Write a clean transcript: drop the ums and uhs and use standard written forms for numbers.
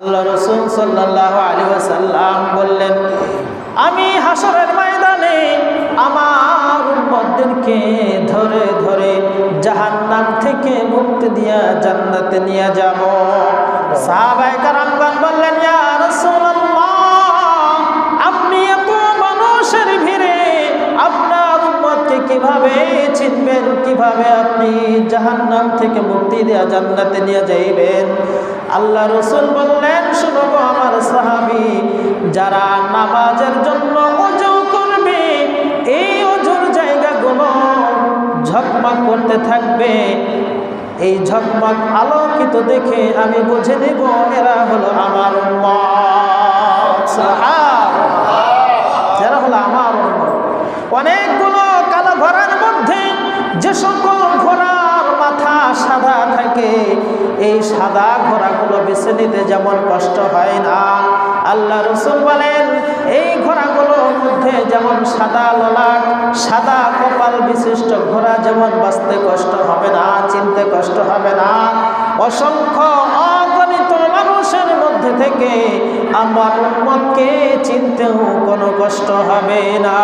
আল্লাহ রাসূল সাল্লাল্লাহু আলাইহি ওয়াসাল্লাম বললেন, আমি হাসরের ময়দানে আমার উম্মতদেরকে ধরে ধরে জাহান্নাম থেকে মুক্তি দিয়া জান্নাতে নিয়ে যাব। সাহাবায়ে কেরামগণ বললেন, ইয়া রাসূলুল্লাহ, আপনি এত মানুষের ভিড়ে আপনার উম্মতকে কিভাবে চিনবেন, কিভাবে আপনি জাহান্নাম থেকে মুক্তি দিয়া জান্নাতে নিয়ে যাইবেন? আল্লাহ রাসূল বললেন, শুনো গো আমার সাহাবী, যারা নামাজের জন্য ওযু করবে, এই ওযুর জায়গাগুলো ঝকমক করতে থাকবে, এই ঝকমক আলোকিত দেখে আমি বুঝে নেব এরা হলো আমার উম্মত। সুবহানাল্লাহ, এরা হলো আমার উম্মত। অনেকগুলো কালো ঘোড়ার মধ্যে যে সকল ঘোড়ার মাথা সাদা থাকে, এই সাদা ঘোড়াগুলো বেছে নিতে যেমন কষ্ট হয় না, আল্লাহ রাসূল বলেন এই ঘোড়াগুলোর মধ্যে যেমন সাদা ললাট, সাদা কপাল বিশিষ্ট ঘোড়া যেমন বাঁচতে কষ্ট হবে না, চিনতে কষ্ট হবে না, অসংখ্য অগণিত মানুষের মধ্যে থেকে আমার উম্মতকে চিনতেও কোনো কষ্ট হবে না।